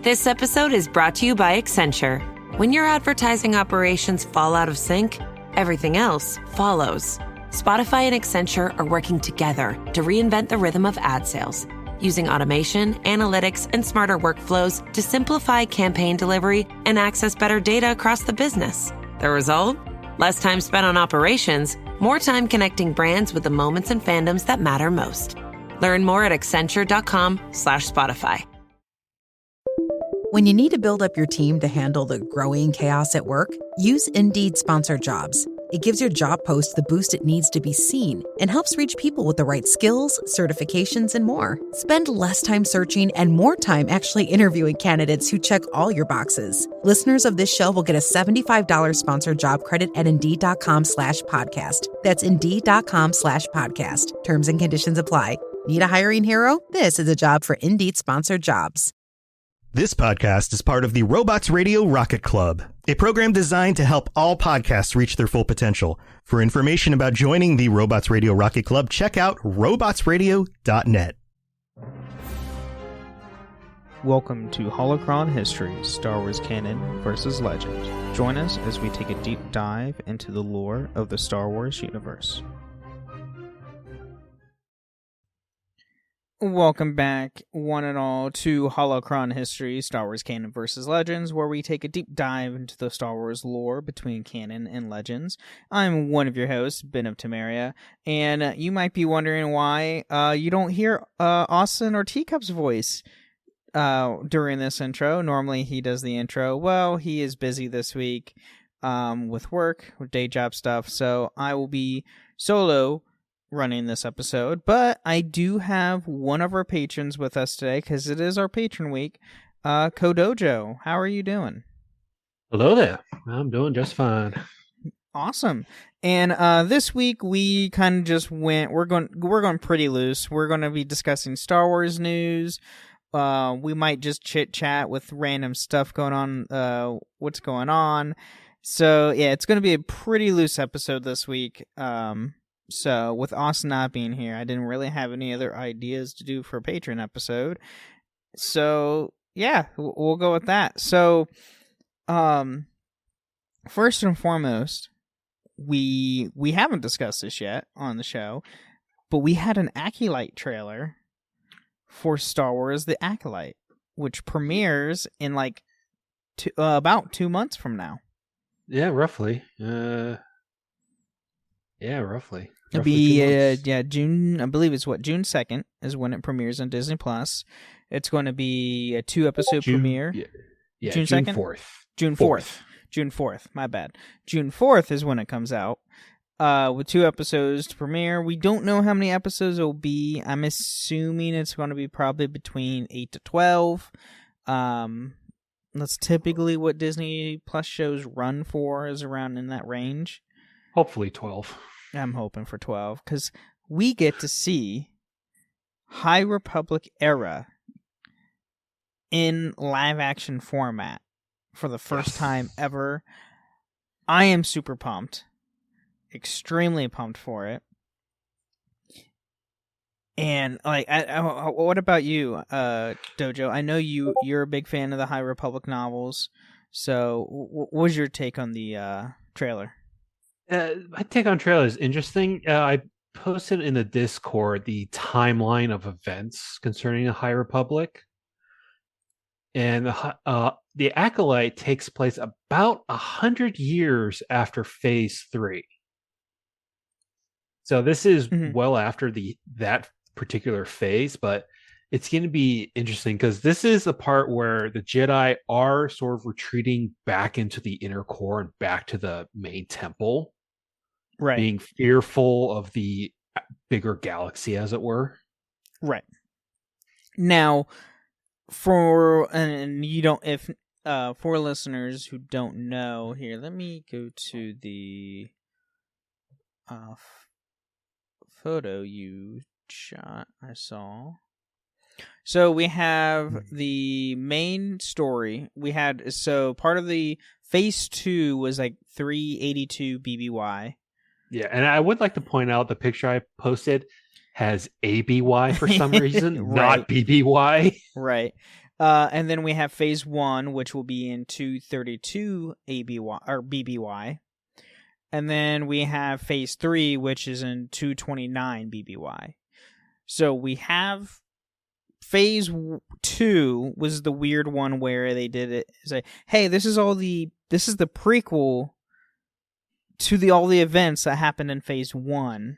This episode is brought to you by Accenture. When your advertising operations fall out of sync, everything else follows. Spotify and Accenture are working together to reinvent the rhythm of ad sales, using automation, analytics, and smarter workflows to simplify campaign delivery and access better data across the business. The result? Less time spent on operations, more time connecting brands with the moments and fandoms that matter most. Learn more at accenture.com/Spotify. When you need to build up your team to handle the growing chaos at work, use Indeed Sponsored Jobs. It gives your job post the boost it needs to be seen and helps reach people with the right skills, certifications, and more. Spend less time searching and more time actually interviewing candidates who check all your boxes. Listeners of this show will get a $75 sponsored job credit at Indeed.com/podcast. That's Indeed.com/podcast. Terms and conditions apply. Need a hiring hero? This is a job for Indeed Sponsored Jobs. This podcast is part of the Robots Radio Rocket Club, a program designed to help all podcasts reach their full potential. For information about joining the Robots Radio Rocket Club, check out robotsradio.net. Welcome to Holocron History, Star Wars Canon versus Legend. Join us as we take a deep dive into the lore of the Star Wars universe. Welcome back, one and all, to Holocron History, Star Wars Canon vs. Legends, where we take a deep dive into the Star Wars lore between canon and legends. I'm one of your hosts, Ben of Temeria, and you might be wondering why you don't hear Austin or Teacup's voice during this intro. Normally he does the intro. Well, he is busy this week with work, with day job stuff, so I will be solo running this episode, but I do have one of our patrons with us today because it is our patron week. Kodojo, how are you doing? Hello there. I'm doing just fine. Awesome. And this week we kind of just we're going pretty loose. We're going to be discussing Star Wars news. We might just chit chat with random stuff going on, what's going on. So yeah, it's going to be a pretty loose episode this week. So, with Austin not being here, I didn't really have any other ideas to do for a Patreon episode. So, yeah, we'll go with that. So, first and foremost, we haven't discussed this yet on the show, but we had an Acolyte trailer for Star Wars The Acolyte, which premieres in about 2 months from now. Yeah, roughly. Roughly. It'll be June. I believe it's June 2nd is when it premieres on Disney Plus. It's going to be a 2-episode premiere. Yeah, June 2nd? 4th. June 4th. June 4th. My bad. June 4th is when it comes out. With 2 episodes to premiere. We don't know how many episodes it will be. I'm assuming it's going to be probably between 8 to 12. That's typically what Disney Plus shows run for, is around in that range. Hopefully 12. I'm hoping for 12, because we get to see High Republic era in live-action format for the first time ever. I am super pumped. Extremely pumped for it. And, what about you, Dojo? I know you're a big fan of the High Republic novels, so what was your take on the trailer? My take on trailer is interesting. I posted in the Discord the timeline of events concerning the High Republic. And the Acolyte takes place about 100 years after Phase 3. So this is well after that particular phase, but it's going to be interesting because this is the part where the Jedi are sort of retreating back into the inner core and back to the main temple. Right. Being fearful of the bigger galaxy, as it were. Right. Now, for listeners who don't know, here, let me go to the photo you shot. I saw. So we have the main story. So part of the Phase 2 was 382 BBY. Yeah, and I would like to point out the picture I posted has ABY for some reason, right. not BBY. Right. And then we have phase 1, which will be in 232 ABY or BBY. And then we have phase 3, which is in 229 BBY. So we have phase 2 was the weird one where they did it. Say, hey, this is the prequel to all the events that happened in phase 1.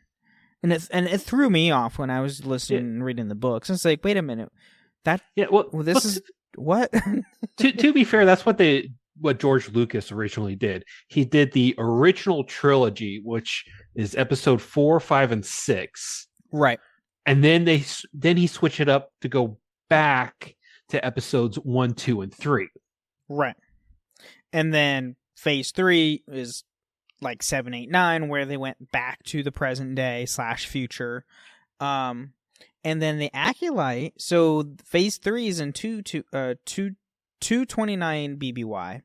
And it threw me off when I was listening and reading the books. It's like, wait a minute. This is what? to be fair, that's what George Lucas originally did. He did the original trilogy, which is episode 4, 5, and 6. Right. And then he switched it up to go back to episodes 1, 2, and 3. Right. And then phase 3 is like 7, 8, 9, where they went back to the present day / future. And then the Acolyte, so phase 3 is in 229 BBY.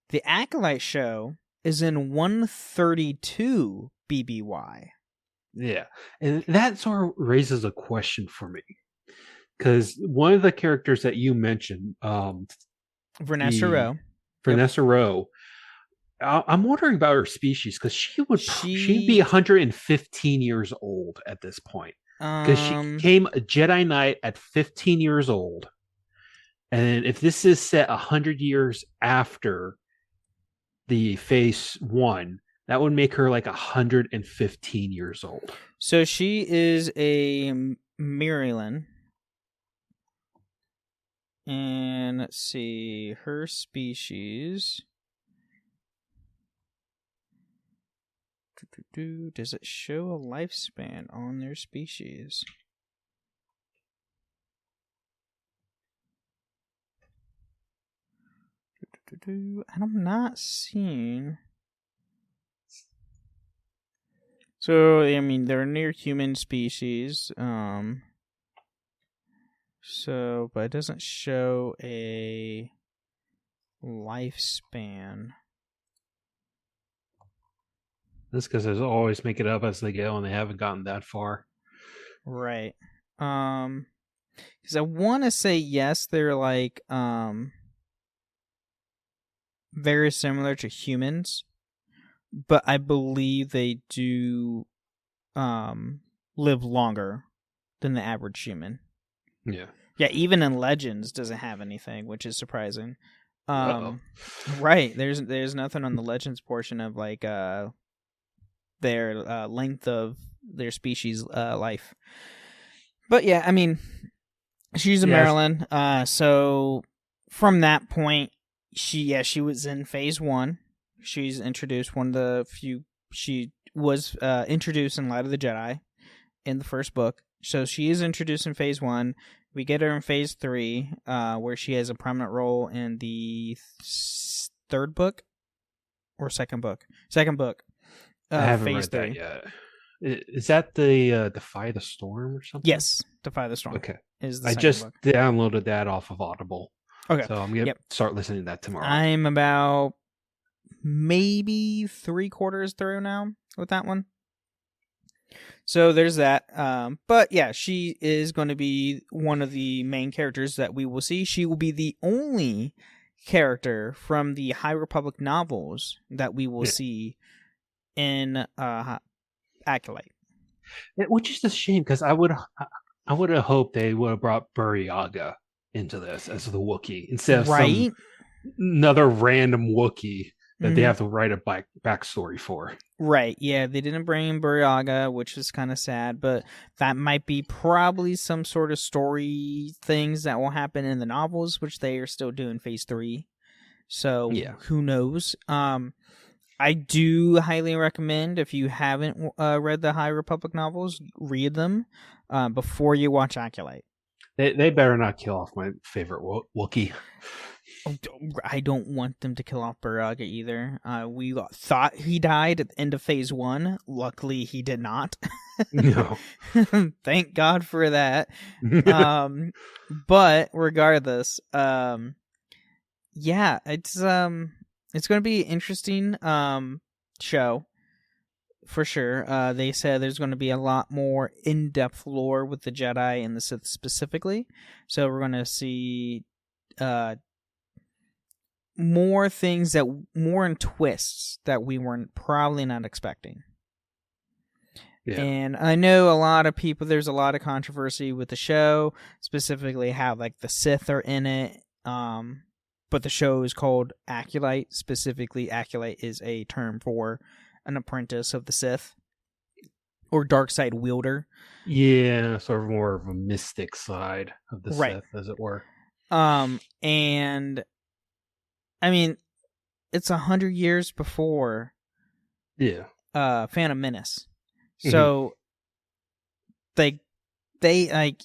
The Acolyte show is in 132 BBY. Yeah. And that sort of raises a question for me. Because one of the characters that you mentioned, Vanessa Rowe. Vanessa Rowe, I'm wondering about her species, because she'd be 115 years old at this point. Because she became a Jedi Knight at 15 years old. And if this is set 100 years after the phase 1, that would make her like 115 years old. So she is a Maryland. And let's see, her species. Does it show a lifespan on their species? And I'm not seeing. So, I mean, they're near human species. So, but it doesn't show a lifespan. That's because they always make it up as they go, and they haven't gotten that far. Right. Because I want to say yes, they're like very similar to humans, but I believe they do live longer than the average human. Yeah. Yeah, even in Legends doesn't have anything, which is surprising. Right. There's nothing on the Legends portion of like their length of their species life. But yeah, I mean, she's a Maryland. So from that point, she was in phase 1. She's introduced one of the few. She was introduced in Light of the Jedi in the first book. So she is introduced in phase 1. We get her in phase 3, where she has a prominent role in the third book or second book. Second book. I haven't phase read 3. that yet. Is that the Defy the Storm or something? Yes, Defy the Storm. Okay. Is the I just book. downloaded that off of Audible. Okay. So I'm going to start listening to that tomorrow. I'm about maybe 3/4 through now with that one. So there's that. But yeah, she is going to be one of the main characters that we will see. She will be the only character from the High Republic novels that we will see in Acolyte. Which is a shame, because I would have hoped they would have brought Buryaga into this as the Wookiee instead of some another random Wookiee that they have to write a backstory for. Right, yeah, they didn't bring in Buryaga, which is kind of sad, but that might be probably some sort of story things that will happen in the novels, which they are still doing phase 3. So, who knows? I do highly recommend, if you haven't read the High Republic novels, read them before you watch Acolyte. They better not kill off my favorite Wookiee. I don't want them to kill off Buryaga either. We thought he died at the end of phase 1. Luckily, he did not. No. Thank God for that. But regardless, it's going to be an interesting show. for sure. They said there's going to be a lot more in-depth lore with the Jedi and the Sith specifically. So we're going to see more things more in twists that we weren't probably not expecting. Yeah. And I know a lot of people, there's a lot of controversy with the show, specifically how like the Sith are in it. But the show is called Acolyte. Specifically, Acolyte is a term for an apprentice of the Sith or dark side wielder. Yeah, sort of more of a mystic side of the Sith, as it were. And I mean, it's 100 years before Phantom Menace. So they like,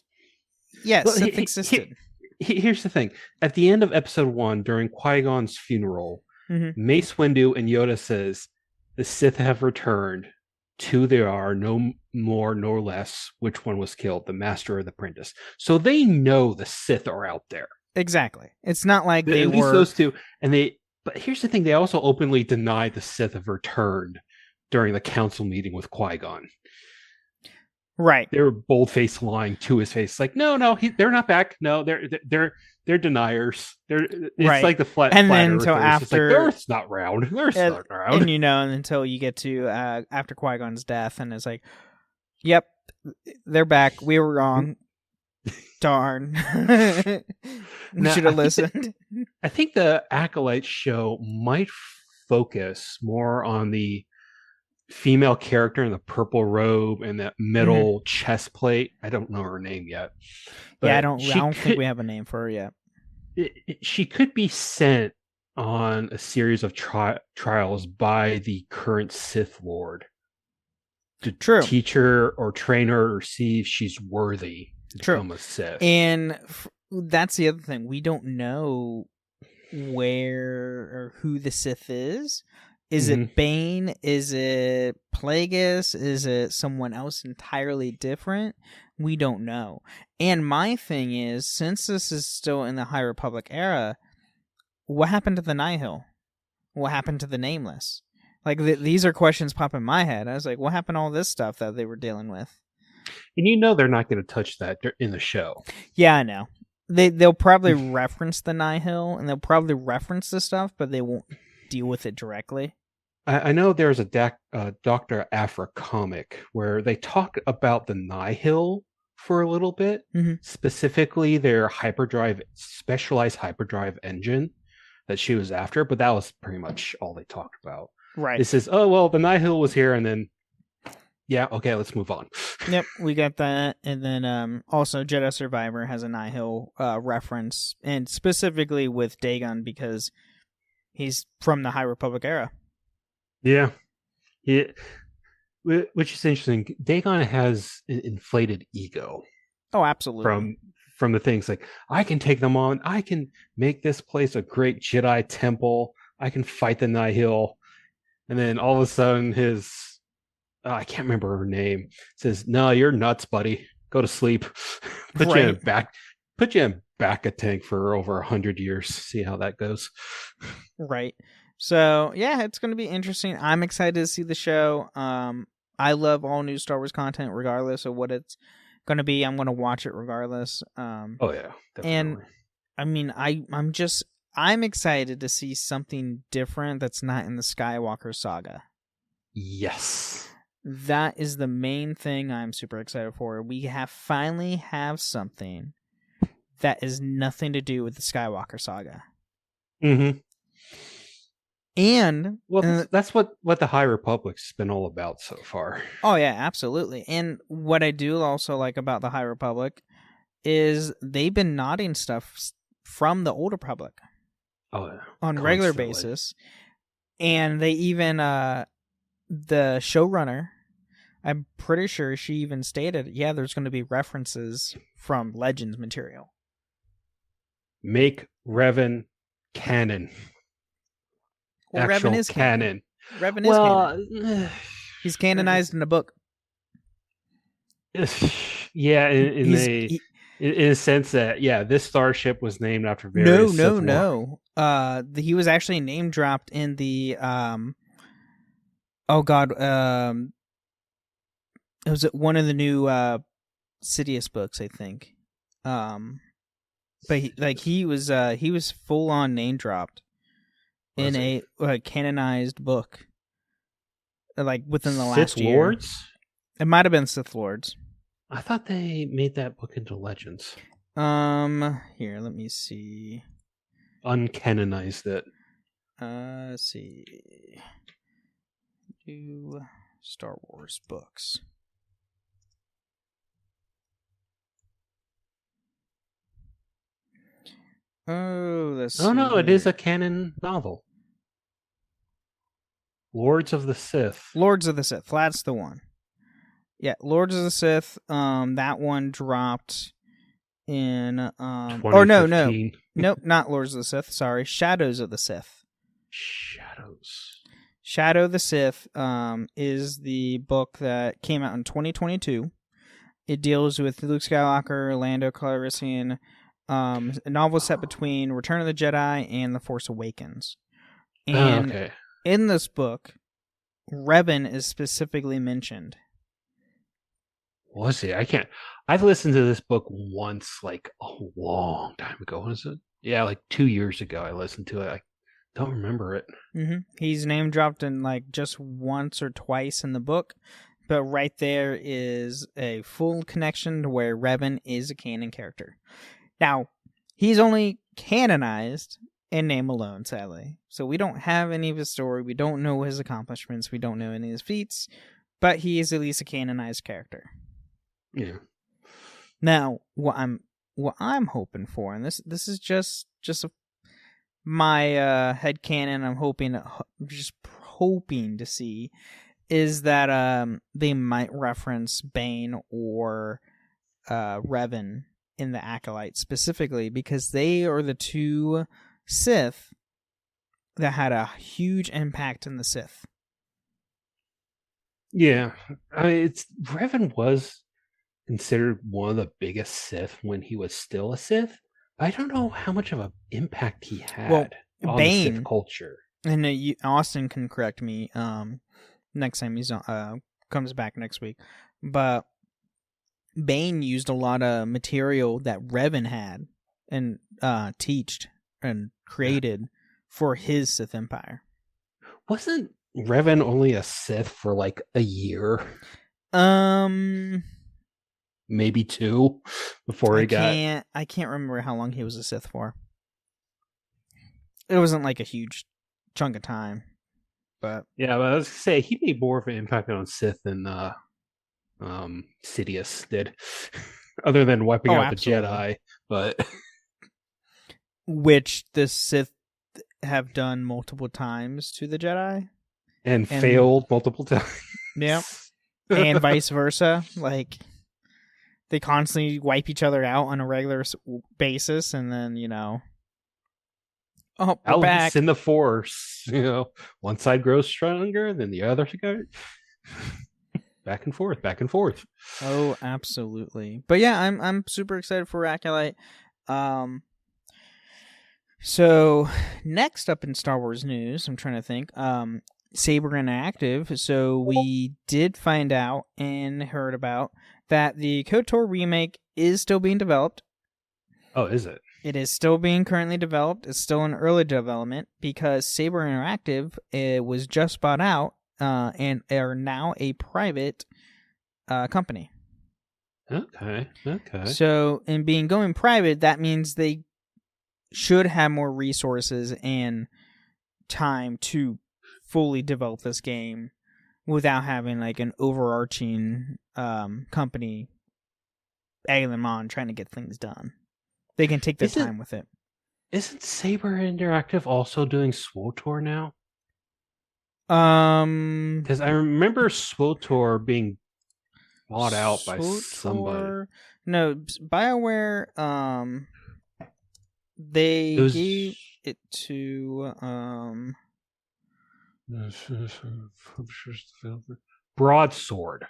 yes, well, Sith existed. Here's the thing. At the end of episode 1, during Qui-Gon's funeral, Mace Windu and Yoda says, the Sith have returned. Two there are, no more nor less. Which one was killed, the master or the apprentice? So they know the Sith are out there. Exactly. It's not like they at least were... those two. But here's the thing. They also openly denied the Sith have returned during the council meeting with Qui-Gon. Right. They were bold-faced lying to his face. Like, no, they're not back. No, they're deniers. It's like the flat. And then until after the Earth's not round. The Earth's not round. And and until you get to after Qui-Gon's death, and it's like, yep, they're back. We were wrong. Darn. We should have listened. I think the Acolyte show might focus more on the female character in the purple robe and that middle chest plate. I don't know her name yet. Yeah, I don't think we have a name for her yet. She could be sent on a series of trials by the current Sith Lord to teach her or train her or see if she's worthy to become a Sith. And that's the other thing. We don't know where or who the Sith is. Is it Bane? Is it Plagueis? Is it someone else entirely different? We don't know. And my thing is, since this is still in the High Republic era, what happened to the Nihil? What happened to the Nameless? Like, these are questions pop in my head. I was like, what happened to all this stuff that they were dealing with? And they're not going to touch that in the show. Yeah, I know. They'll probably reference the Nihil, and they'll probably reference the stuff, but they won't deal with it directly. I know there's a Dr. Aphra comic where they talk about the Nihil for a little bit, specifically their specialized hyperdrive engine that she was after, but that was pretty much all they talked about. Right. It says, oh, well, the Nihil was here, and then, yeah, okay, let's move on. Yep, we got that. And then also Jedi Survivor has a Nihil reference, and specifically with Dagon because he's from the High Republic era. Yeah. Which is interesting. Dagon has an inflated ego. Oh, absolutely. From the things like, I can take them on. I can make this place a great Jedi temple. I can fight the Nihil. And then all of a sudden I can't remember her name, says, no, you're nuts, buddy. Go to sleep. Put you in back a tank for over 100 years. See how that goes. Right. So, yeah, it's going to be interesting. I'm excited to see the show. I love all new Star Wars content, regardless of what it's going to be. I'm going to watch it regardless. Oh, yeah. Definitely. And, I mean, I'm excited to see something different that's not in the Skywalker saga. Yes. That is the main thing I'm super excited for. We finally have something that is nothing to do with the Skywalker saga. Mm-hmm. And that's what the High Republic's been all about so far. Oh yeah, absolutely. And what I do also like about the High Republic is they've been nodding stuff from the Old Republic. Oh yeah. On a regular basis. And they even the showrunner, I'm pretty sure she even stated, yeah, there's going to be references from Legends material. Make Revan canon. Well, actual Revan is canon. Revan is canon. He's canonized in a book. Yeah, in a sense that, yeah, this starship was named after various Sith No. He was actually name dropped in the Oh God, it was one of the new Sidious books, I think. But he was full on name dropped in a canonized book, like within the last Sith year. Lords? It might have been Sith Lords. I thought they made that book into Legends. Here, let me see. Uncanonized it. Let's see. New Star Wars books. Oh, no, it is a canon novel. Lords of the Sith. Lords of the Sith. That's the one. Yeah, Lords of the Sith. That one dropped in. Oh no, nope, not Lords of the Sith. Sorry, Shadows of the Sith. Shadow of the Sith is the book that came out in 2022. It deals with Luke Skywalker, Lando Calrissian, a novel set between Return of the Jedi and The Force Awakens. And in this book, Revan is specifically mentioned. Was it? I've listened to this book once, like a long time ago. Was it? Yeah, like 2 years ago I listened to it. I don't remember it. Mm-hmm. He's name dropped in like just once or twice in the book, but right there is a full connection to where Revan is a canon character. Now, he's only canonized in name alone, sadly. So we don't have any of his story. We don't know his accomplishments. We don't know any of his feats, but he is at least a canonized character. Yeah. Now, what I'm hoping for, and this is just my headcanon, I'm just hoping to see, is that they might reference Bane or Revan in the Acolyte specifically, because they are the two Sith that had a huge impact in the Sith. Yeah, I mean, Revan was considered one of the biggest Sith when he was still a Sith. I don't know how much of an impact he had on the Sith culture. And Austin can correct me next time he's comes back next week. But Bane used a lot of material that Revan had and teached and created for his Sith Empire. Wasn't Revan only a Sith for like a year? Maybe 2 before he got... I can't remember how long he was a Sith for. It wasn't like a huge chunk of time. But yeah, but I was going to say, he made more of an impact on Sith than Sidious did. Other than wiping out absolutely. The Jedi. But which the Sith have done multiple times to the Jedi. And failed multiple times. Yeah. And vice versa. Like... They constantly wipe each other out on a regular basis, and then, we're back. In the Force, one side grows stronger, then the other side. Back and forth. Oh, absolutely. But yeah, I'm super excited for Acolyte. So next up in Star Wars news, I'm trying to think. Saber Interactive. So we did find out and heard about that the KOTOR remake is still being developed. Oh, is it? It is still being currently developed. It's still in early development because Saber Interactive was just bought out and are now a private company. Okay. So, in going private, that means they should have more resources and time to fully develop this game without having like an overarching company egging them on trying to get things done. They can take their time with it. Isn't Saber Interactive also doing SWTOR now? Because I remember SWTOR being bought out by somebody. No, BioWare. They gave it to Broadsword.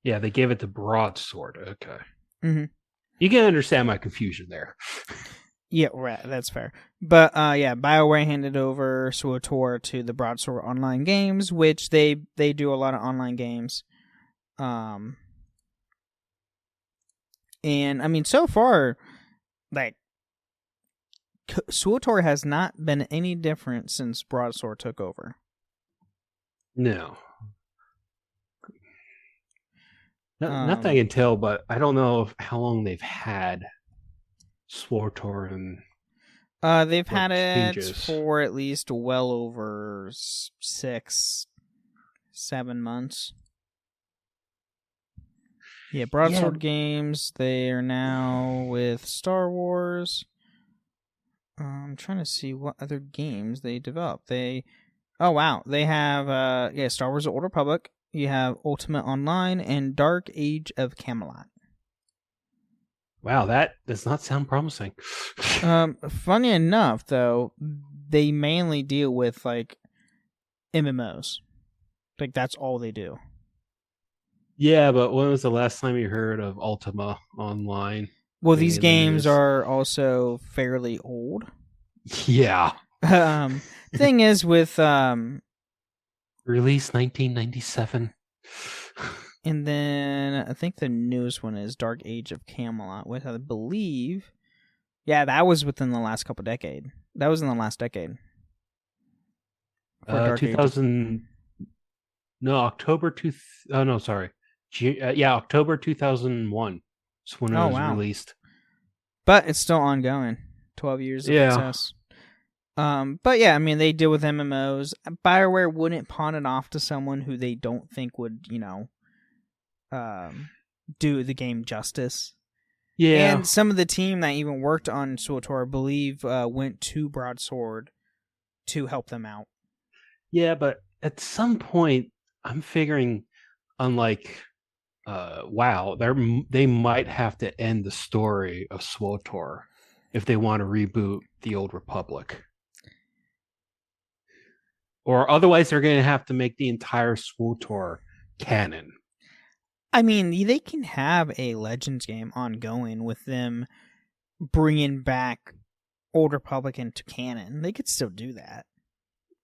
Yeah, they gave it to Broadsword. Okay. Mm-hmm. You can understand my confusion there. Yeah, right, that's fair. But yeah, BioWare handed over SWTOR to the Broadsword Online Games, which they do a lot of online games. And I mean, so far, like, SWTOR has not been any different since Broadsword took over. No. Not that I can tell, but I don't know how long they've had SWTOR and they've had it changes. for at least well over 6-7 months. Yeah, Broadsword Games, they are now with Star Wars. I'm trying to see what other games they developed. Oh wow, they have Star Wars: The Old Republic. You have Ultimate Online and Dark Age of Camelot. Wow, that does not sound promising. Funny enough, though, they mainly deal with like MMOs. Like that's all they do. Yeah, but when was the last time you heard of Ultima Online? Well, these games are also fairly old. Yeah. Thing is with Release 1997. And then I think the newest one is Dark Age of Camelot, which I believe, that was within the last couple decade. That was in the last decade. 2000. No, October October 2001. That's when it was released. But it's still ongoing. 12 years of success. But yeah, I mean, they deal with MMOs. BioWare wouldn't pawn it off to someone who they don't think would, do the game justice. Yeah. And some of the team that even worked on SWTOR, I believe, went to Broadsword to help them out. Yeah, but at some point, I'm figuring, unlike WoW, they might have to end the story of SWTOR if they want to reboot the Old Republic. Or otherwise, they're going to have to make the entire SWTOR canon. I mean, they can have a Legends game ongoing with them bringing back Old Republic into canon. They could still do that.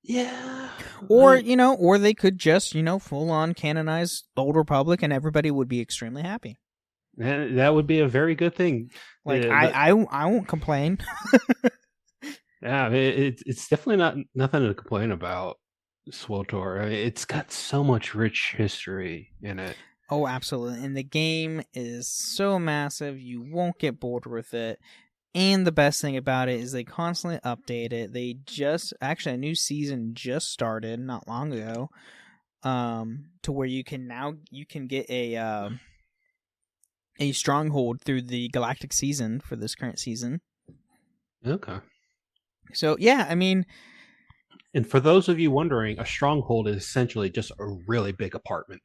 Yeah. Or, or they could just, full on canonize Old Republic and everybody would be extremely happy. And that would be a very good thing. Like, I won't complain. Yeah, it's definitely nothing to complain about, SWTOR. I mean, it's got so much rich history in it. Oh, absolutely. And the game is so massive, you won't get bored with it. And the best thing about it is they constantly update it. A new season just started not long ago, to where you can get a stronghold through the Galactic season for this current season. Okay. So, yeah, I mean... And for those of you wondering, a stronghold is essentially just a really big apartment.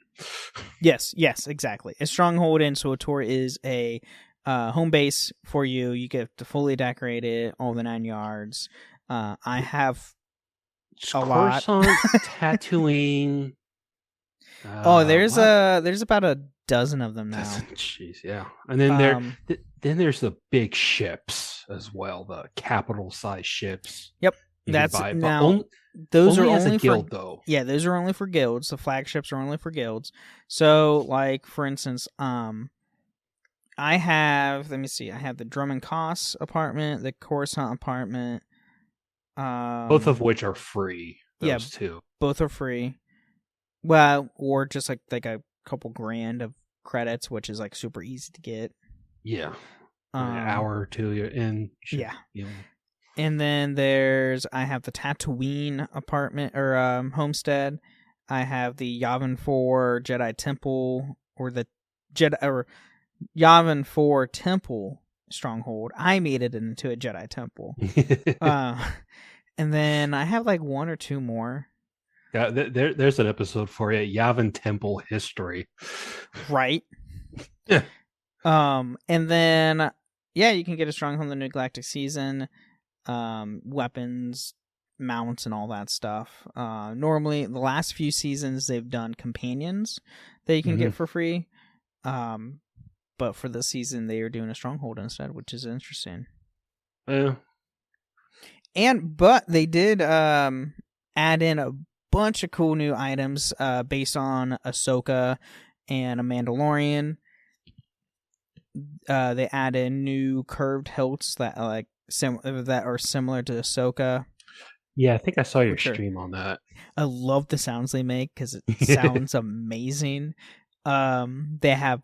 Yes, exactly. A stronghold in SWTOR is a home base for you. You get to fully decorate it, all the 9 yards. I have a lot. Tatooine. There's about a dozen of them now. Jeez, yeah. And then there's the big ships as well, the capital size ships. Yep. Those are only for guild, though. Yeah, those are only for guilds. The flagships are only for guilds. So, like, for instance, I have the Drummond Koss apartment, the Coruscant apartment. Both of which are free. Those two. Both are free. Well, or just like a couple grand of credits, which is like super easy to get. Yeah. An hour or two you're in. And then I have the Tatooine apartment or homestead. I have the Yavin 4 Jedi Temple or the Yavin 4 Temple stronghold. I made it into a Jedi Temple. And then I have like one or two more. Yeah, there's an episode for you, Yavin Temple history. Right. Yeah. And then you can get a stronghold in the New Galactic season. Weapons, mounts, and all that stuff. Normally, the last few seasons they've done companions that you can get for free. But for this season, they are doing a stronghold instead, which is interesting. But they did add in a bunch of cool new items based on Ahsoka and a Mandalorian. They added new curved hilts that are similar to Ahsoka. Yeah, I think I saw your stream on that. I love the sounds they make because it sounds amazing. They have,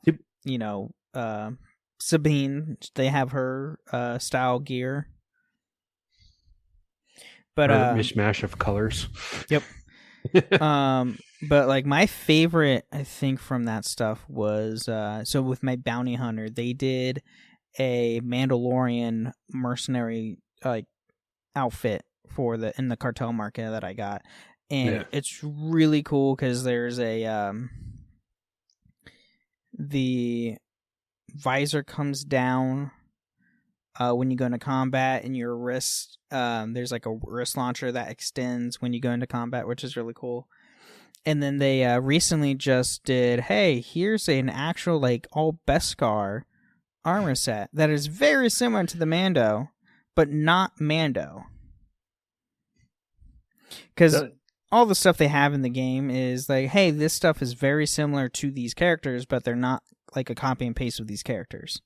Sabine. They have her style gear. But mishmash of colors. Yep. But like my favorite, I think, from that stuff was so with my bounty hunter, they did a Mandalorian mercenary like outfit for in the cartel market that I got, and it's really cool because there's a the visor comes down when you go into combat, and your wrist there's like a wrist launcher that extends when you go into combat, which is really cool. And then they recently just did, hey, here's an actual like all Beskar armor set that is very similar to the Mando, but not Mando. Because all the stuff they have in the game is like, hey, this stuff is very similar to these characters, but they're not like a copy and paste of these characters.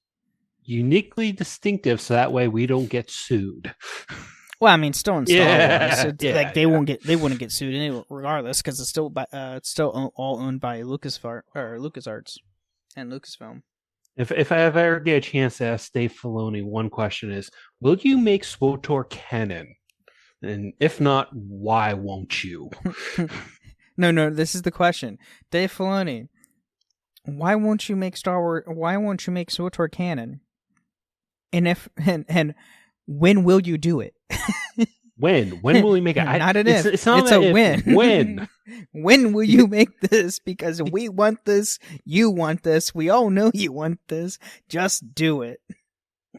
Uniquely distinctive, so that way we don't get sued. Well, I mean, still in Star Wars, like they wouldn't get sued anyway, regardless, because it's still all owned by LucasArts and Lucasfilm. If I ever get a chance to ask Dave Filoni, one question is, will you make SWTOR canon? And if not, why won't you? No, this is the question. Dave Filoni, why won't you make Star Wars? Why won't you make SWTOR canon? And when will you do it? When will we make it? Not an if. It's a when. When? When will you make this? Because we want this. You want this. We all know you want this. Just do it.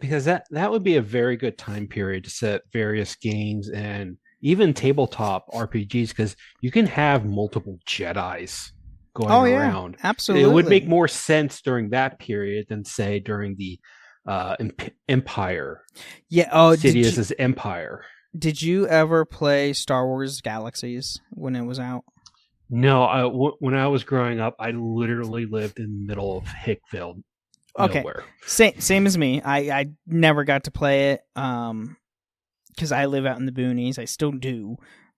Because that would be a very good time period to set various games and even tabletop RPGs, because you can have multiple Jedis going around. Absolutely. It would make more sense during that period than, say, during the Empire. Yeah. Sidious's Empire. Did you ever play Star Wars Galaxies when it was out? No. When I was growing up, I literally lived in the middle of Hickville. Okay. Nowhere. Same as me. I never got to play it because I live out in the boonies. I still do.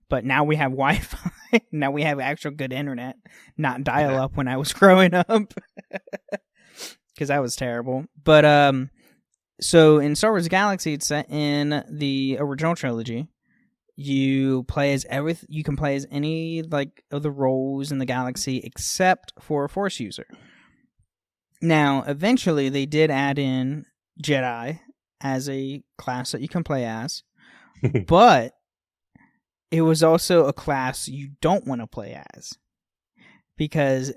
But now we have Wi-Fi. Now we have actual good internet, not dial-up when I was growing up. Because that was terrible. But so in Star Wars Galaxy, it's set in the original trilogy. You play as you can play as any like of the roles in the galaxy except for a Force user. Now, eventually, they did add in Jedi as a class that you can play as, but it was also a class you don't want to play as, because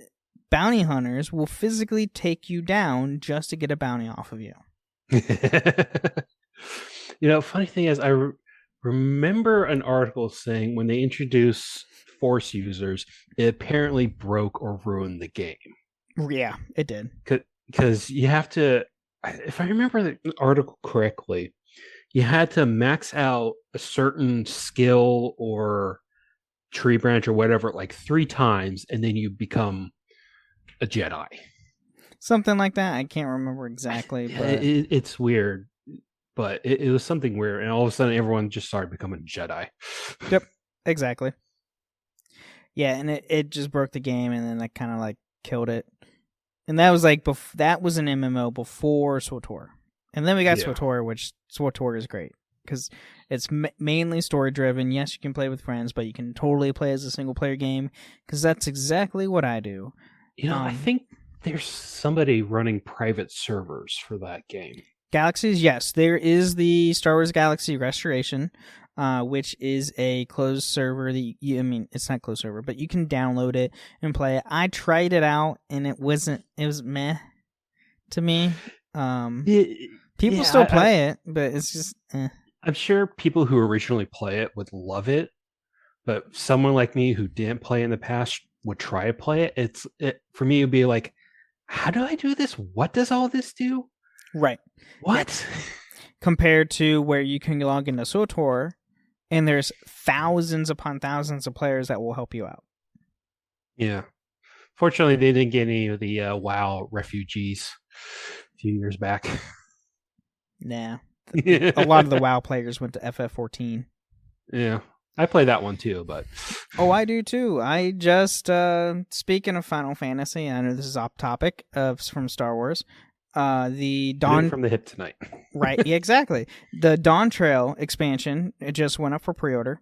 bounty hunters will physically take you down just to get a bounty off of you. Funny thing is, I remember an article saying when they introduced Force users, it apparently broke or ruined the game. Yeah, it did. Because you have to, if I remember the article correctly, you had to max out a certain skill or tree branch or whatever like 3 times, and then you become a Jedi. Something like that. I can't remember exactly. But it's weird, but it was something weird, and all of a sudden everyone just started becoming Jedi. Yep, exactly. Yeah, and it just broke the game, and then that kind of like killed it. And that was like that was an MMO before SWTOR, and then we got SWTOR, which SWTOR is great because it's mainly story driven. Yes, you can play with friends, but you can totally play as a single player game because that's exactly what I do. I think there's somebody running private servers for that game. Galaxies, yes, there is the Star Wars Galaxy Restoration, which is a closed server. It's not closed server, but you can download it and play it. I tried it out, and it was meh to me. People still play it, but it's just I'm sure people who originally play it would love it, but someone like me who didn't play in the past would try to play it. For me, it would be like, how do I do this? What does all this do? Right. What? compared to where you can log into SWTOR and there's thousands upon thousands of players that will help you out. Yeah. Fortunately, they didn't get any of the WoW refugees a few years back. Nah. A lot of the WoW players went to FF14. Yeah. I play that one too, but... Oh, I do too. I just, speaking of Final Fantasy, I know this is off topic from Star Wars, the Dawn... from the hip tonight. Right, yeah, exactly. The Dawn Trail expansion, it just went up for pre-order.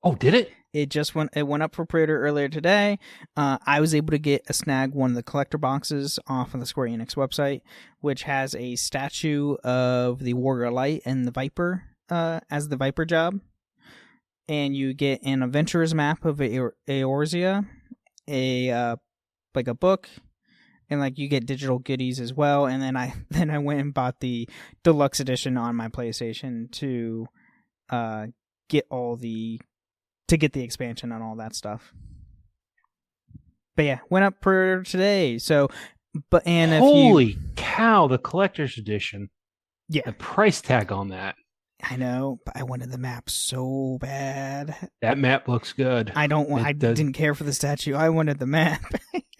Oh, did it? It went up for pre-order earlier today. I was able to snag one of the collector boxes off of the Square Enix website, which has a statue of the Warrior Light and the Viper as the Viper job. And you get an adventurer's map of Eorzea, a book, and like you get digital goodies as well. And then I went and bought the deluxe edition on my PlayStation to get the expansion and all that stuff. But yeah, went up per today. So, holy cow, the collector's edition. Yeah, the price tag on that. I know, but I wanted the map so bad. That map looks good. I didn't care for the statue. I wanted the map.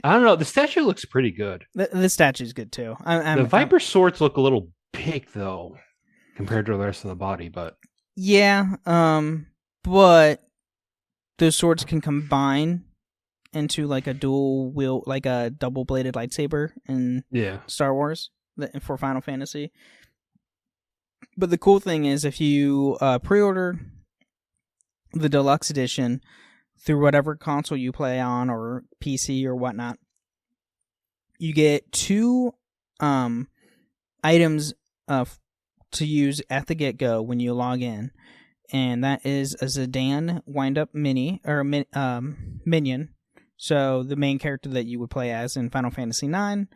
I don't know. The statue looks pretty good. The statue's good too. The Viper swords look a little big though, compared to the rest of the body. But yeah, but those swords can combine into like a dual wield, like a double bladed lightsaber in Star Wars for Final Fantasy. But the cool thing is, if you pre-order the deluxe edition through whatever console you play on or PC or whatnot, you get 2 items to use at the get-go when you log in, and that is a Zidane wind-up minion. So the main character that you would play as in Final Fantasy IX.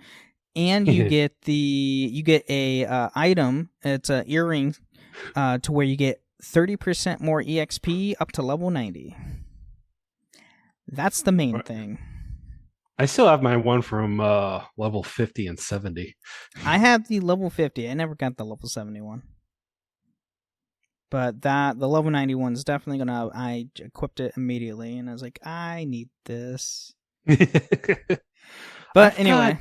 And you get a item. It's an earring, to where you get 30% more EXP up to level 90. That's the main thing. I still have my one from level 50 and 70. I have the level 50. I never got the level 71. But the level 91 is definitely I equipped it immediately, and I was like, I need this. But anyway,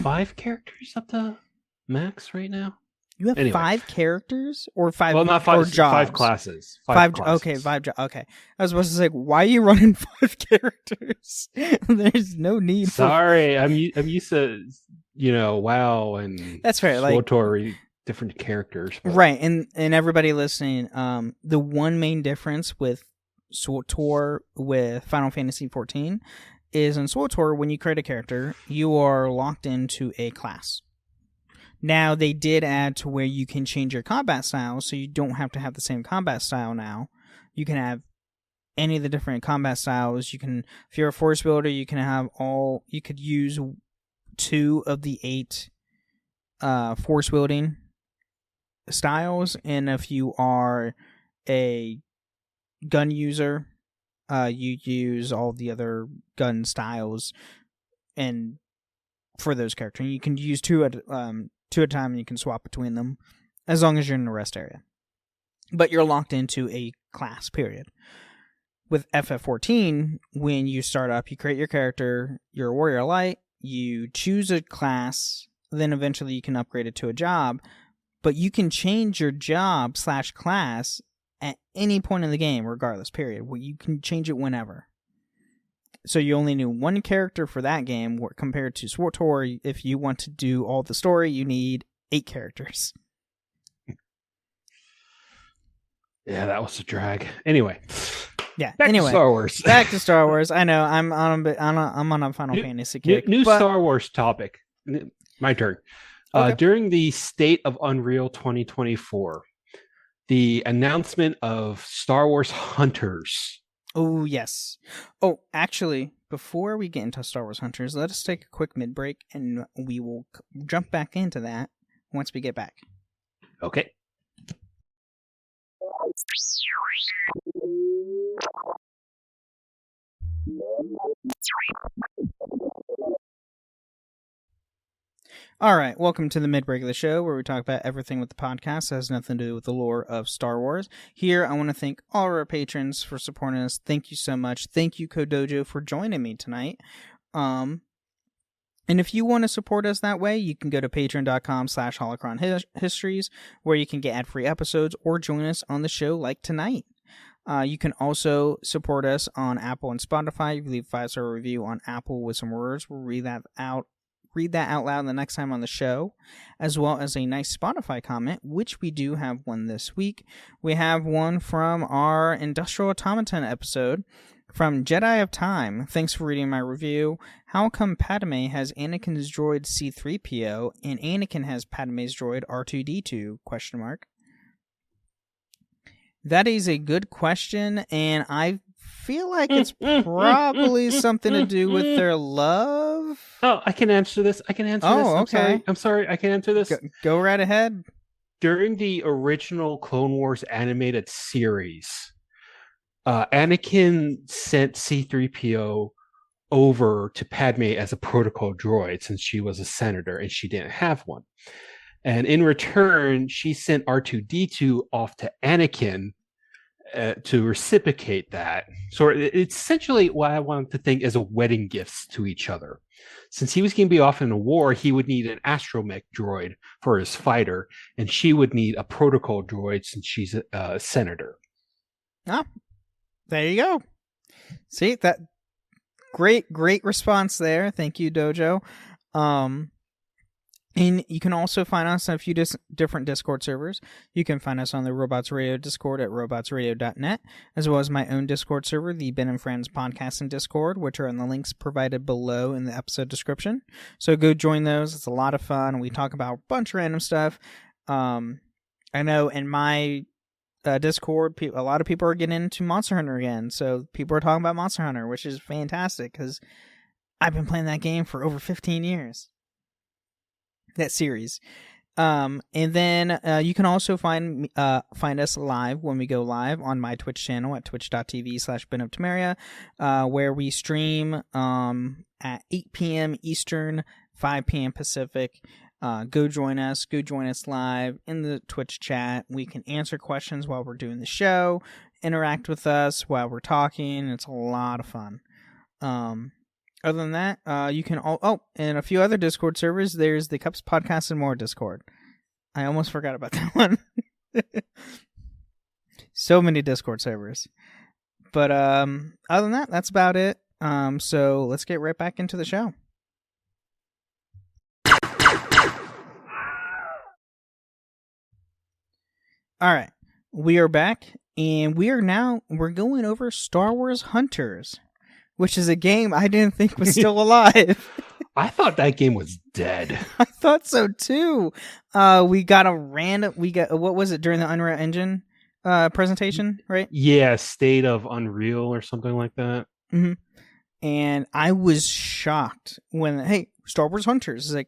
5 characters up to max right now. You have 5 characters or 5? Well, not 5. Or jobs? 5 classes. 5 classes. Okay, 5 jobs. Okay, I was supposed to say, why are you running 5 characters? There's no need. Sorry, I'm used to WoW and that's fair. SWTOR, different characters. But... Right, and everybody listening, the one main difference with SWTOR with Final Fantasy 14 is in SWTOR, when you create a character, you are locked into a class. Now, they did add to where you can change your combat style, so you don't have to have the same combat style now. You can have any of the different combat styles. You can, if you're a force builder, you could use 2 of the 8 force wielding styles, and if you are a gun user, you use all the other gun styles, and for those characters, you can use 2 at a time, and you can swap between them as long as you're in the rest area. But you're locked into a class, period. With FF14, when you start up, you create your character, you're a Warrior Light, you choose a class, then eventually you can upgrade it to a job, but you can change your job / class at any point in the game, regardless, period. You can change it whenever. So you only need 1 character for that game, compared to SWTOR. If you want to do all the story, you need 8 characters. Yeah, that was a drag. Anyway. Yeah. Back to Star Wars. Back to Star Wars. I know I'm on a Final Fantasy kick. New Star Wars topic. My turn. Okay. During the State of Unreal 2024, the announcement of Star Wars Hunters. Oh, yes. Oh, actually, before we get into Star Wars Hunters, let us take a quick mid-break, and we will jump back into that once we get back. Okay. All right, welcome to the mid-break of the show where we talk about everything with the podcast that has nothing to do with the lore of Star Wars. Here, I want to thank all of our patrons for supporting us. Thank you so much. Thank you, Kodojo, for joining me tonight. And if you want to support us that way, you can go to patreon.com/holocronhistories, where you can get ad-free episodes or join us on the show like tonight. You can also support us on Apple and Spotify. You can leave a 5-star review on Apple with some words. We'll read that out loud the next time on the show, as well as a nice Spotify comment, which we do have one this week. We have one from our Industrial Automaton episode from Jedi of Time. Thanks for reading my review. How come Padme has Anakin's droid C-3PO and Anakin has Padme's droid R2-D2? ? That is a good question, and I feel like it's probably something to do with their love. Oh, I can answer this. Okay. I'm sorry. I can answer this. Go right ahead. During the original Clone Wars animated series, Anakin sent C-3PO over to Padme as a protocol droid since she was a senator and she didn't have one. And in return, she sent R2-D2 off to Anakin to reciprocate that. So it's essentially what I want to think as a wedding gifts to each other. Since he was going to be off in a war, he would need an astromech droid for his fighter, and she would need a protocol droid since she's a senator. Ah, there you go. See, that great response there. Thank you, Dojo. And you can also find us on a few different Discord servers. You can find us on the Robots Radio Discord at robotsradio.net, as well as my own Discord server, the Ben and Friends Podcasting Discord, which are in the links provided below in the episode description. So go join those. It's a lot of fun. We talk about a bunch of random stuff. I know in my Discord, a lot of people are getting into Monster Hunter again. So people are talking about Monster Hunter, which is fantastic because I've been playing that game for over 15 years. That series. And then you can also find us live when we go live on my Twitch channel at twitch.tv/benoftemeria, where we stream at 8 p.m. Eastern, 5 p.m. Pacific. Go join us live in the Twitch chat. We can answer questions while we're doing the show, interact with us while we're talking. It's a lot of fun. Other than that, you can and a few other Discord servers. There's the Cups Podcast and More Discord. I almost forgot about that one. So many Discord servers. But other than that, that's about it. So let's get right back into the show. All right, we are back, and we're going over Star Wars Hunters, which is a game I didn't think was still alive. I thought that game was dead. I thought so too. We got what was it during the Unreal Engine presentation, right? Yeah, State of Unreal or something like that. Mm-hmm. And I was shocked when Star Wars Hunters is like,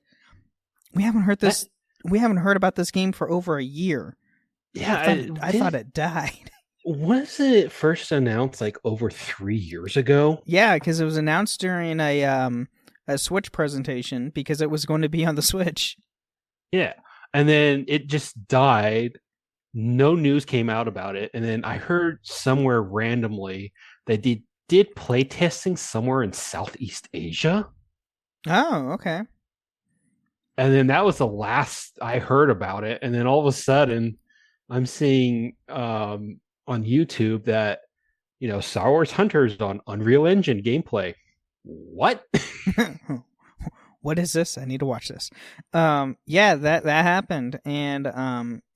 we haven't heard this. We haven't heard about this game for over a year. Yeah, I thought it died. Was it first announced like over 3 years ago? Yeah, because it was announced during a Switch presentation because it was going to be on the Switch. Yeah, and then it just died. No news came out about it, and then I heard somewhere randomly that they did play testing somewhere in Southeast Asia. Oh, okay. And then that was the last I heard about it, and then all of a sudden, I'm seeing on YouTube that, Star Wars Hunters on Unreal Engine gameplay. What? What is this? I need to watch this. Yeah, that happened. And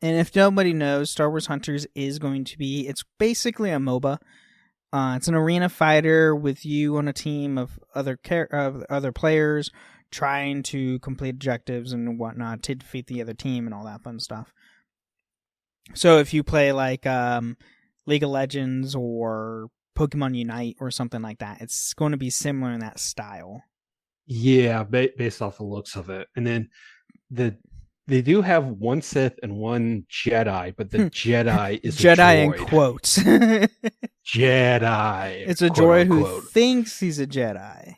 if nobody knows, Star Wars Hunters is going to be, it's basically a MOBA. It's an arena fighter with you on a team of other players trying to complete objectives and whatnot to defeat the other team and all that fun stuff. So if you play like League of Legends or Pokemon Unite or something like that, it's going to be similar in that style. Yeah, based off the looks of it. And then they do have one Sith and one Jedi, but the Jedi is Jedi a in quotes. Jedi. It's a droid who thinks he's a Jedi.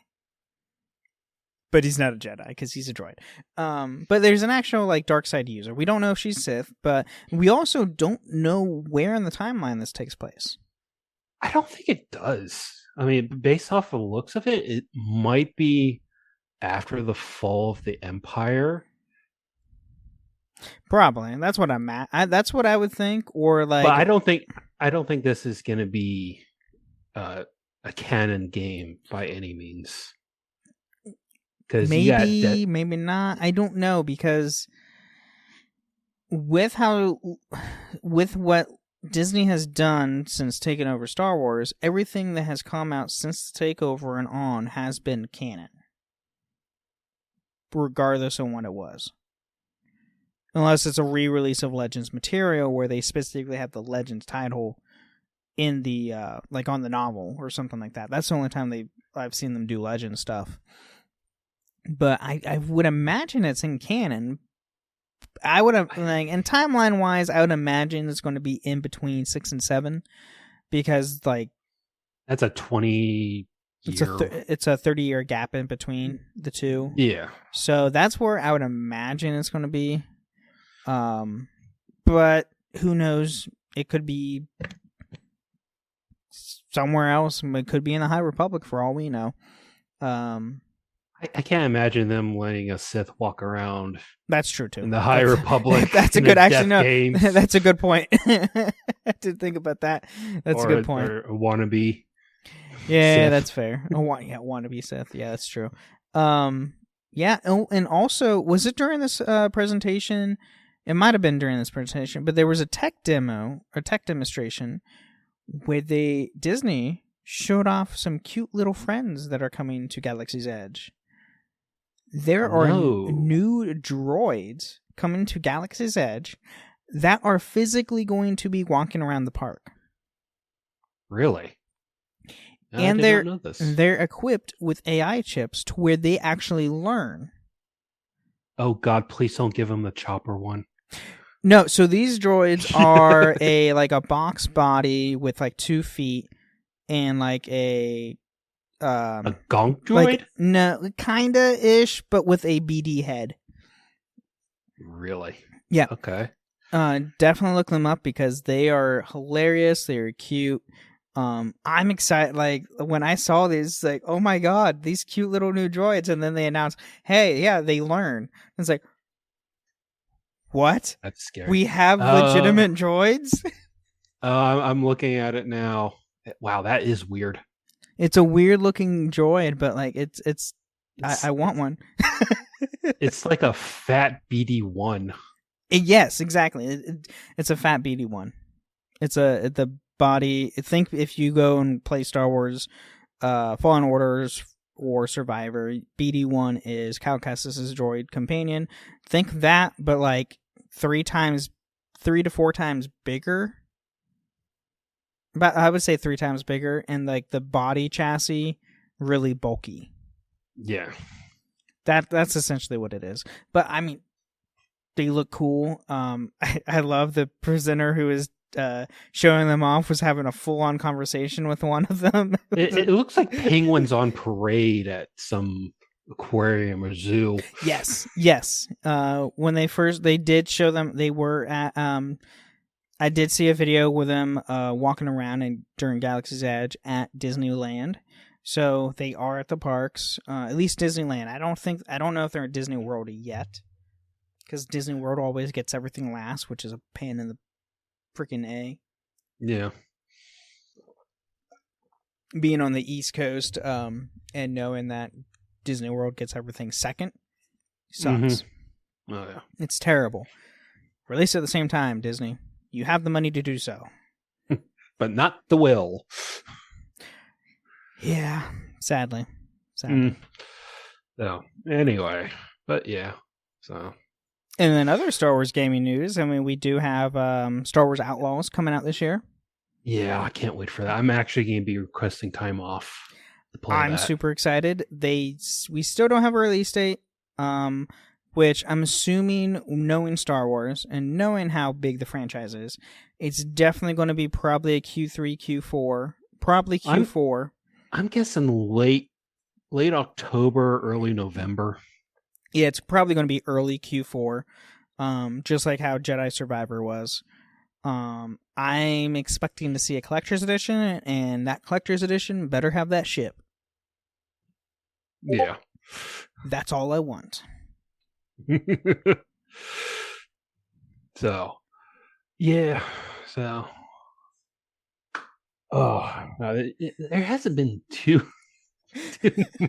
But he's not a Jedi because he's a droid. But there's an actual like dark side user. We don't know if she's Sith, but we also don't know where in the timeline this takes place. I don't think it does. I mean, based off the looks of it, it might be after the fall of the Empire. Probably. That's what I'm at. That's what I would think. Or like, but I don't think this is going to be a canon game by any means. Maybe, maybe not. I don't know, because with what Disney has done since taking over Star Wars, everything that has come out since the takeover and on has been canon, regardless of what it was. Unless it's a re-release of Legends material where they specifically have the Legends title in the like on the novel or something like that. That's the only time I've seen them do Legends stuff. But I would imagine it's in canon. I would have, like, and timeline wise, I would imagine it's going to be in between 6 and 7, because like that's a 20. It's a 30-year gap in between the two. Yeah. So that's where I would imagine it's going to be. But who knows? It could be somewhere else. It could be in the High Republic for all we know. I can't imagine them letting a Sith walk around. That's true too. In the High Republic. That's a good. Actually, no. Games. That's a good point. I didn't think about that. That's a good point. Or a wannabe. Yeah, Sith. That's fair. Wannabe Sith. Yeah, that's true. Yeah, and also, was it during this presentation? It might have been during this presentation, but there was a tech demonstration where Disney showed off some cute little friends that are coming to Galaxy's Edge. There are new droids coming to Galaxy's Edge that are physically going to be walking around the park. Really? And they're equipped with AI chips to where they actually learn. Oh God, please don't give them the chopper one. No, so these droids are a box body with like 2 feet and like a gonk droid? No, kinda ish, but with a BD head. Really? Yeah. Okay. Definitely look them up because they are hilarious. They are cute. I'm excited. Like when I saw these, like, oh my God, these cute little new droids, and then they announced, hey, yeah, they learn. It's like, what? That's scary. We have legitimate droids? I'm looking at it now. Wow, that is weird. It's a weird looking droid, but like I want one. It's like a fat BD-1. Yes, exactly. It's a fat BD-1. It's the body. Think if you go and play Star Wars, Fallen Orders or Survivor, BD-1 is Cal Kestis' droid companion. Think that, but like 3 to 4 times bigger. But I would say 3 times bigger, and like the body chassis really bulky. Yeah, that's essentially what it is. But I mean, they look cool. I love the presenter who is showing them off was having a full-on conversation with one of them. it looks like penguins on parade at some aquarium or zoo. Yes. When they did show them, they were at I did see a video with them walking around during Galaxy's Edge at Disneyland. So they are at the parks, at least Disneyland. I don't know if they're at Disney World yet, because Disney World always gets everything last, which is a pain in the freaking A. Yeah. Being on the East Coast, and knowing that Disney World gets everything second sucks. Mm-hmm. Oh yeah, it's terrible. Release at the same time, Disney. You have the money to do so. But not the will. Yeah, sadly. So, anyway, but yeah, so. And then other Star Wars gaming news, I mean, we do have Star Wars Outlaws coming out this year. Yeah, I can't wait for that. I'm actually going to be requesting time off to play I'm that. super excited. We still don't have a release date, which I'm assuming, knowing Star Wars and knowing how big the franchise is, it's definitely going to be probably a Q3, Q4, probably Q4. I'm guessing late late October, early November. Yeah, it's probably going to be early Q4, just like how Jedi Survivor was. I'm expecting to see a collector's edition, and that collector's edition better have that ship. Yeah. That's all I want. So, yeah. So, there hasn't been too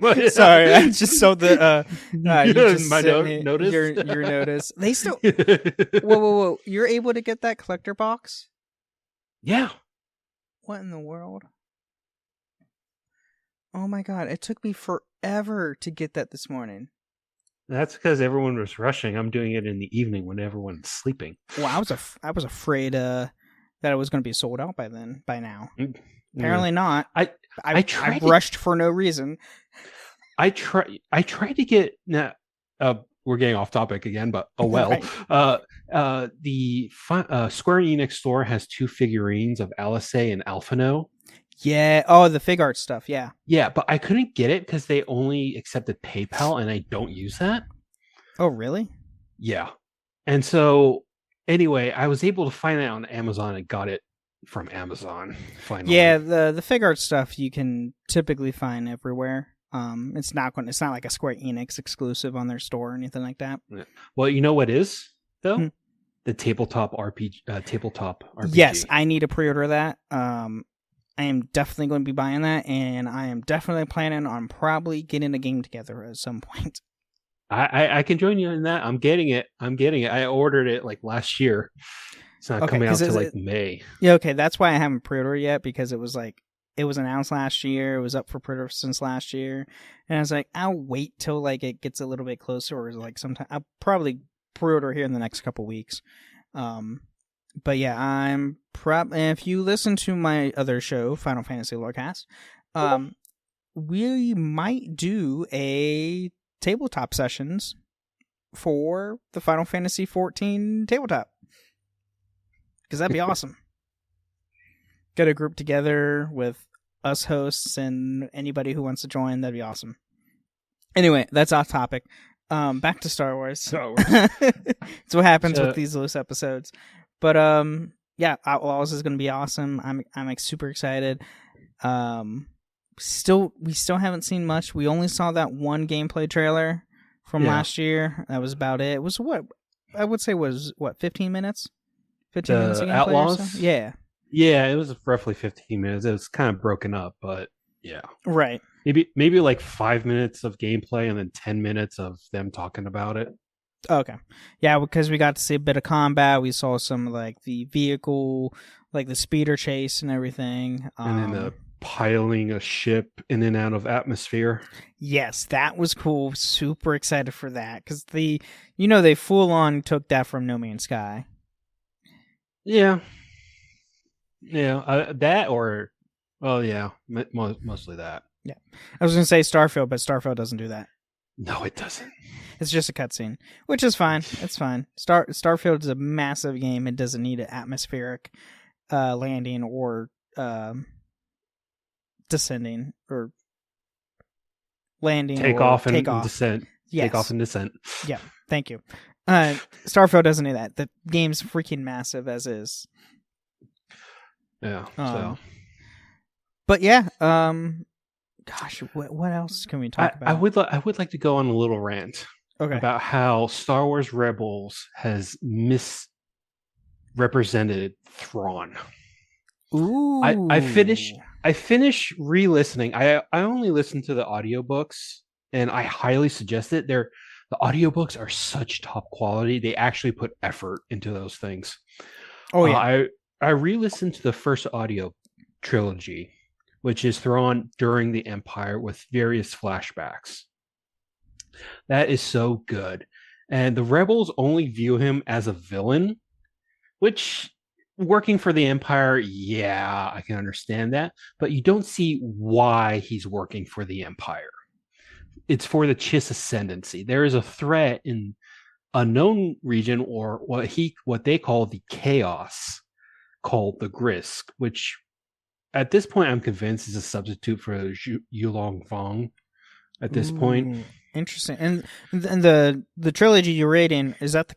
much. Sorry, I just saw the you just my notice. Your notice. They still. Whoa! You're able to get that collector box? Yeah. What in the world? Oh my god! It took me forever to get that this morning. That's because everyone was rushing. I'm doing it in the evening when everyone's sleeping. Well, I was afraid that it was going to be sold out by now. Apparently not. I rushed for no reason. I tried to get we're getting off topic again, but oh well. Right. The Square Enix store has 2 figurines of Alice and Alphino. Yeah. Oh, the fig art stuff. Yeah. Yeah, but I couldn't get it because they only accepted PayPal, and I don't use that. Oh, really? Yeah. And so, anyway, I was able to find it on Amazon and got it from Amazon. Finally. Yeah, the fig art stuff you can typically find everywhere. It's not like a Square Enix exclusive on their store or anything like that. Yeah. Well, you know what is though? The tabletop RPG. Yes, I need to pre-order that. I am definitely going to be buying that, and I am definitely planning on probably getting a game together at some point. I can join you in that. I'm getting it. I ordered it like last year. It's not coming out till like May. Yeah, okay. That's why I haven't pre-ordered yet, because it was announced last year. It was up for pre-order since last year, and I was like, I'll wait till like it gets a little bit closer, or like sometime I'll probably pre-order here in the next couple weeks. But yeah, if you listen to my other show, Final Fantasy Lorecast, we might do a tabletop sessions for the Final Fantasy 14 tabletop, because that'd be awesome. Get a group together with us hosts and anybody who wants to join. That'd be awesome. Anyway, that's off topic. Back to Star Wars. It's what happens with these loose episodes. But yeah, Outlaws is going to be awesome. I'm like super excited. We still haven't seen much. We only saw that one gameplay trailer from last year. That was about it. It was what I would say was 15 minutes. 15 minutes of gameplay. Outlaws? Or so? Yeah. Yeah, it was roughly 15 minutes. It was kind of broken up, but yeah. Right. Maybe like 5 minutes of gameplay and then 10 minutes of them talking about it. Okay. Yeah, because we got to see a bit of combat. We saw some like the vehicle, like the speeder chase and everything. And then the piling a ship in and out of atmosphere. Yes, that was cool. Super excited for that, because they full on took that from No Man's Sky. Yeah. Yeah, that or, well, yeah, mostly that. Yeah, I was gonna say Starfield, but Starfield doesn't do that. No, it doesn't. It's just a cutscene, which is fine. It's fine. Starfield is a massive game. It doesn't need an atmospheric landing or descending or landing. Takeoff and descent. Yes. Takeoff and descent. Yeah, thank you. Starfield doesn't need that. The game's freaking massive as is. Yeah. So. But yeah. Gosh, what else can we talk about? I would like to go on a little rant about how Star Wars Rebels has misrepresented Thrawn. Ooh. I finished re-listening. I only listened to the audiobooks, and I highly suggest it. The audiobooks are such top quality. They actually put effort into those things. Oh yeah. I re-listened to the first audio trilogy, which is Thrawn during the Empire with various flashbacks. That is so good. And the Rebels only view him as a villain, which, working for the Empire, yeah, I can understand that. But you don't see why he's working for the Empire. It's for the Chiss ascendancy. There is a threat in a known region, or what they call the Chaos, called the Grisk, which at this point I'm convinced is a substitute for Yulong Fong. at this point. Interesting. And the trilogy you're rating, is that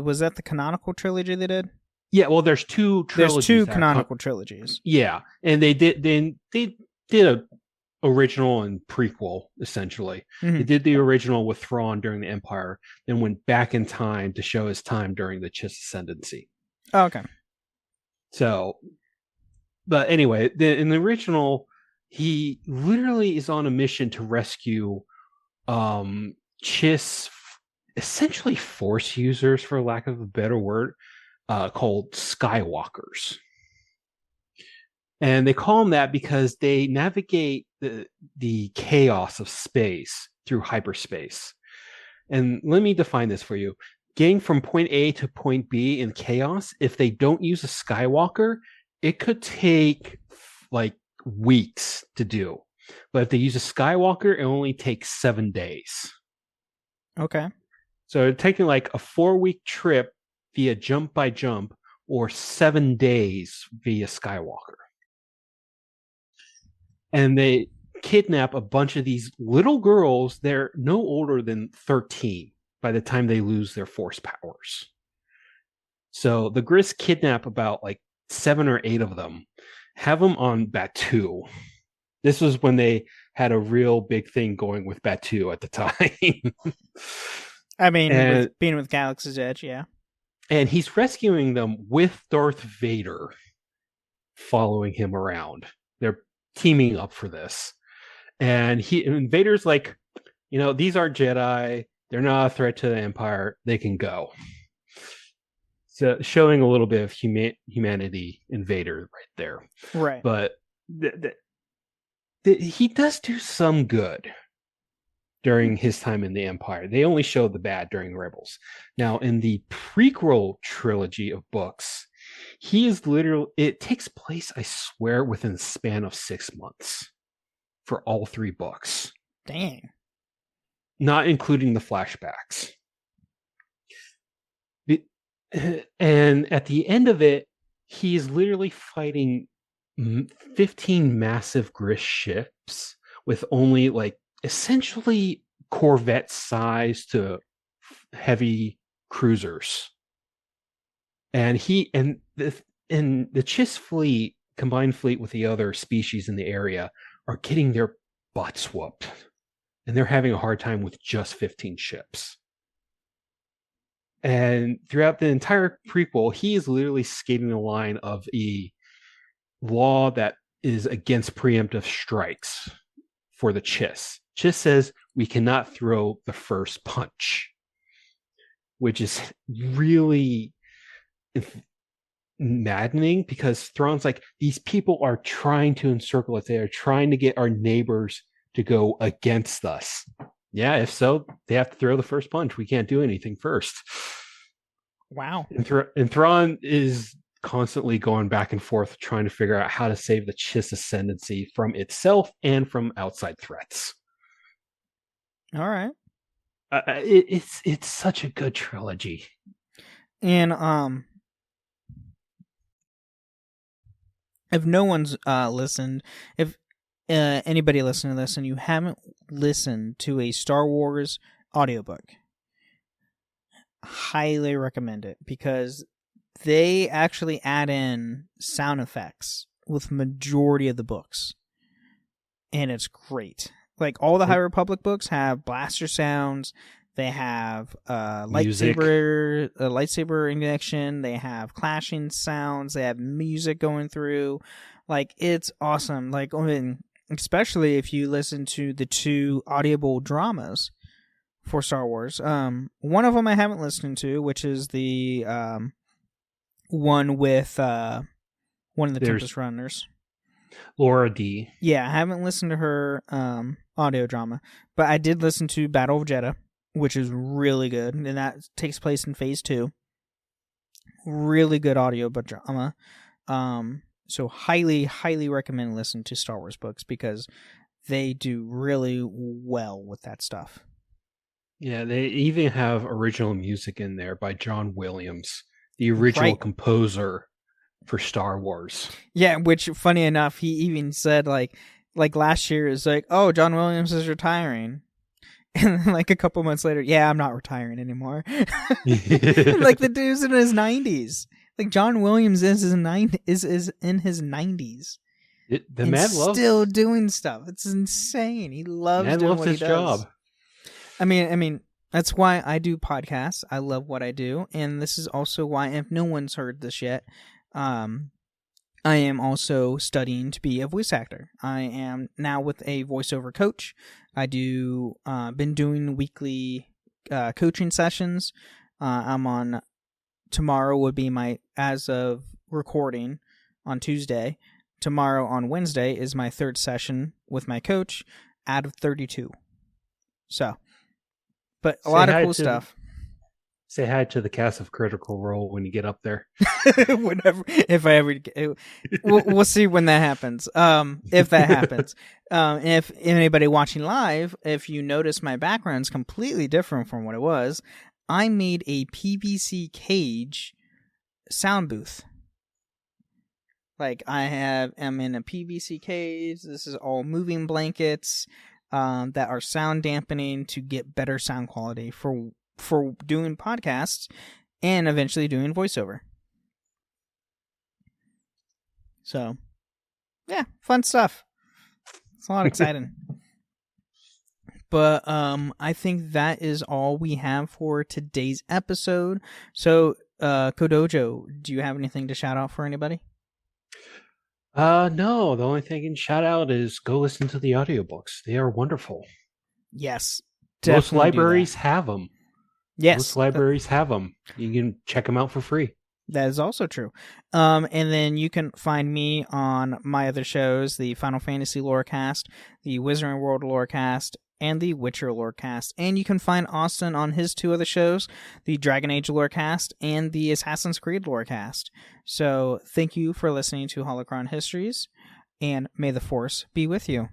was that the canonical trilogy they did? Yeah, well, there's two trilogies. There's two canonical trilogies. Yeah, and they did a original and prequel, essentially. Mm-hmm. They did the original with Thrawn during the Empire, then went back in time to show his time during the Chiss Ascendancy. Oh, okay. So, but anyway, in the original, he literally is on a mission to rescue Chiss, essentially Force users, for lack of a better word, called Skywalkers. And they call them that because they navigate the chaos of space through hyperspace. And let me define this for you. Getting from point A to point B in chaos, if they don't use a Skywalker, it could take like weeks to do. But if they use a Skywalker, it only takes 7 days. Okay. So it's taking like a 4-week trip via jump by jump, or 7 days via Skywalker. And they kidnap a bunch of these little girls. They're no older than 13 by the time they lose their Force powers. So the Gris kidnap about like 7 or 8 of them, have them on Batuu. This was when they had a real big thing going with Batuu at the time. I mean, being with Galaxy's Edge, yeah. And he's rescuing them with Darth Vader following him around. They're teaming up for this. And Vader's like, these aren't Jedi. They're not a threat to the Empire. They can go. So showing a little bit of humanity in Vader right there. Right. But he does do some good during his time in the Empire. They only show the bad during Rebels. Now, in the prequel trilogy of books, it takes place, I swear, within the span of 6 months for all 3 books. Dang. Not including the flashbacks. And at the end of it, he's literally fighting 15 massive Gris ships with only like essentially Corvette size to heavy cruisers. And the Chiss fleet, combined fleet with the other species in the area, are getting their butts whooped. And they're having a hard time with just 15 ships. And throughout the entire prequel, he is literally skating the line of a law that is against preemptive strikes for the Chiss. Chiss says we cannot throw the first punch, which is really maddening because Thrawn's like, these people are trying to encircle us. They are trying to get our neighbors to go against us. Yeah, if so, they have to throw the first punch. We can't do anything first. Wow. And Thrawn is constantly going back and forth trying to figure out how to save the Chiss ascendancy from itself and from outside threats. All right. It's such a good trilogy. And if no one's listened, if anybody listening to this and you haven't listened to a Star Wars audiobook, highly recommend it because they actually add in sound effects with majority of the books, and it's great. Like all the High Republic books have blaster sounds, they have lightsaber injection, they have clashing sounds, they have music going through. Like it's awesome. Like especially if you listen to the 2 audible dramas for Star Wars. One of them I haven't listened to, which is the one with one of the Tempest Runners. Laura D. Yeah, I haven't listened to her audio drama, but I did listen to Battle of Jeddah, which is really good, and that takes place in Phase 2. Really good audio drama. So highly, highly recommend listening to Star Wars books because they do really well with that stuff. Yeah, they even have original music in there by John Williams, the original composer for Star Wars. Yeah, which, funny enough, he even said, like, like last year is like, oh, John Williams is retiring. And then like a couple months later, yeah, I'm not retiring anymore. Like the dude's in his 90s. Like John Williams is in his 90s. The man loves still doing stuff. It's insane. He loves doing what he does. Job. I mean, that's why I do podcasts. I love what I do, and this is also why, if no one's heard this yet, I am also studying to be a voice actor. I am now with a voiceover coach. I do been doing weekly coaching sessions. I'm on tomorrow would be my, as of recording on Tuesday. Tomorrow on Wednesday is my third session with my coach out of 32. So, but a lot of cool stuff. Say hi to the cast of Critical Role when you get up there. Whenever, if I ever, we'll see when that happens. If that happens, if anybody watching live, if you notice my background's completely different from what it was, I made a PVC cage sound booth. Like I'm in a PVC cage. This is all moving blankets that are sound dampening to get better sound quality for doing podcasts and eventually doing voiceover. So, yeah, fun stuff. It's a lot exciting. But I think that is all we have for today's episode. So, Kodojo, do you have anything to shout out for anybody? No, the only thing I can shout out is go listen to the audiobooks. They are wonderful. Yes. Most libraries have them. Yes. Most libraries have them. You can check them out for free. That is also true. And then you can find me on my other shows, the Final Fantasy Lorecast, the Wizarding World Lorecast, and the Witcher Lorecast. And you can find Austin on his two other shows, the Dragon Age Lorecast and the Assassin's Creed Lorecast. So thank you for listening to Holocron Histories, and may the Force be with you.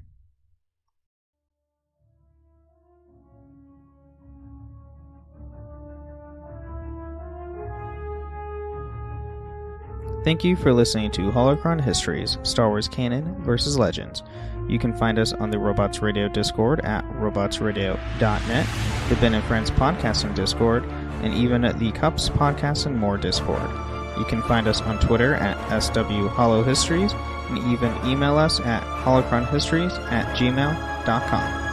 Thank you for listening to Holocron Histories, Star Wars Canon vs. Legends. You can find us on the Robots Radio Discord at robotsradio.net, the Ben and Friends Podcasting Discord, and even at the Cups Podcast and More Discord. You can find us on Twitter at SWHoloHistories, and even email us at holocronhistories@gmail.com.